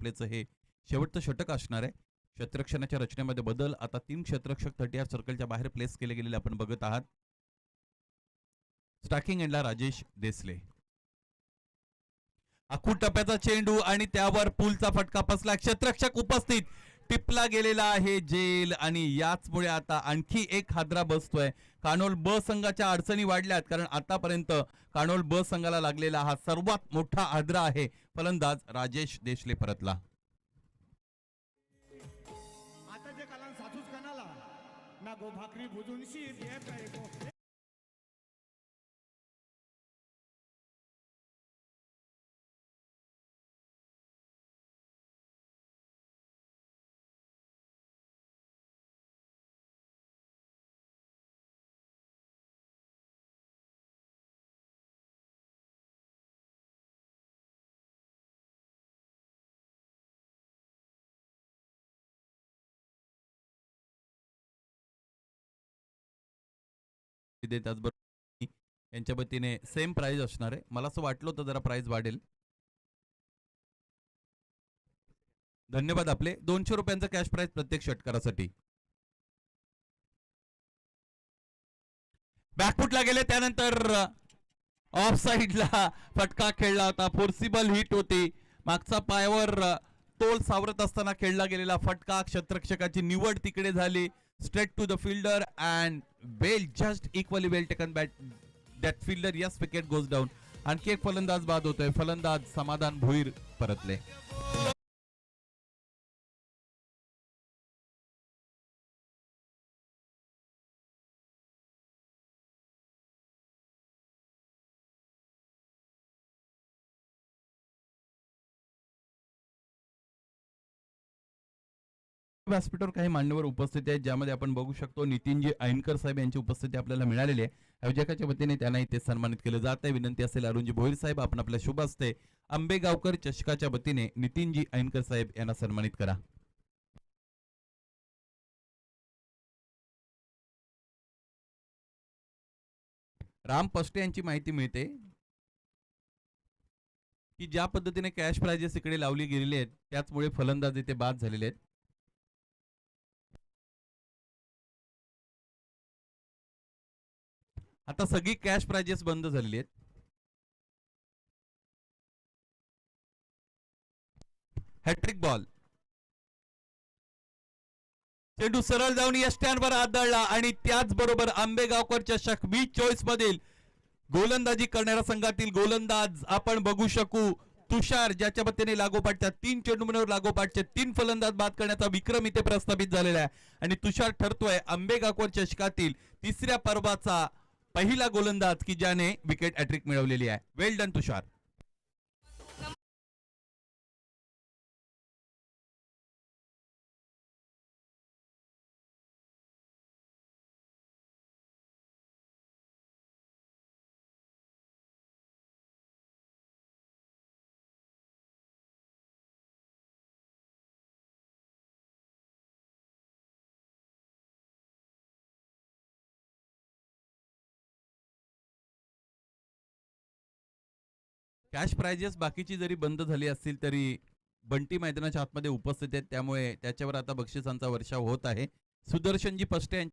प्लेचं हे शेवटचं षटक असणार आहे. क्षेत्ररक्षणाच्या रचनेमध्ये बदल, आता 3 क्षेत्ररक्षक 30 सर्कलच्या बाहेर प्लेस केले गेलेले आपण बघत आहात. स्ट्रायकिंग एंडला राजेश देसले. आखूड टप्प्याचा चेंडू आणि त्यावर पुलचा फटका बसला. क्षेत्ररक्षक उपस्थित, टिपला गेलेला आहे जेल आणि याचमुळे आता आणखी एक हादरा बसतोय. कानोल ब संघाच्या अडचणी वाढल्यात, कारण आतापर्यंत कानोल ब संघाला लागलेला हा सर्वात मोठा हादरा आहे. फलंदाज राजेश देशले परतला. आता जे कालान साधूच कनाला ना गो भाकरी भुजूनशी बिया काय गो. त्याचबरोबर यांच्या वतीने सेम प्राइस असणार आहे. मला असं वाटलं होतं जरा प्राइस वाढेल. धन्यवाद आपले. 200 रुपयांचा कॅश प्राइस प्रत्येक षटकारासाठी. बॅकफुटला गेले, त्यानंतर ऑफ साइडला फटका खेळला होता. फोर्सिबल हिट होती. मागचा पायावर तोल सावरत असताना खेळला गेलेला फटका. क्षेत्ररक्षकाची निवड तिकडे झाली. Straight to the fielder and well, just equally well taken but that fielder. Yes, wicket goes down. आणखी एक फलंदाज बाद होतोय. फलंदाज समाधान भुईर परतले. व्यासपीठावर काही मान्यवर उपस्थित आहेत, ज्यामध्ये आपण बघू शकतो नितीनजी ऐनकर साहेब यांची उपस्थिती आपल्याला मिळालेली आहे. आयोजकाच्या वतीने त्यांना इथे सन्मानित केलं जात आहे. विनंती असेल अरुणजी भोईर साहेब, आपण आपल्या शुभ हस्ते आंबेगावकर चषकाच्या वतीने नितीनजी ऐनकर साहेब यांना सन्मानित करा. राम पष्टे यांची माहिती मिळते की ज्या पद्धतीने कॅश प्राइजेस इकडे लावली गेलेली आहेत, त्याचमुळे फलंदाज इथे बाद झालेले आहेत. आता सगळी कॅश प्राइजेस बंद झालेली आहेत. Hattrick ball. चेंडू सरळ जाऊन या स्टँडवर आदळला आणि त्याचबरोबर आंबेगावकर चषक 2024 मधील गोलंदाजी करणाऱ्या संघातील गोलंदाज आपण बघू शकू तुषार, ज्याच्या वतीने लागोपाठच्या 3 चेंडूंवर लागोपाठचे 3 फलंदाज बाद करण्याचा विक्रम इथे प्रस्थापित झालेला आहे. आणि तुषार ठरतोय आंबेगावकर चषकातील 3ऱ्या पर्वाचा पहिला गोलंदाज की ज्याने विकेट हॅट्रिक मिळवलेली आहे. वेल डन तुषार. कॅश प्राइजेस बाकीची जरी बंद झाली असतील तरी बंटी मैदानाच्या आतमध्ये उपस्थित आहेत, त्यामुळे त्याच्यावर आता बक्षिसांचा वर्षाव होत आहे. सुदर्शनजी पष्टे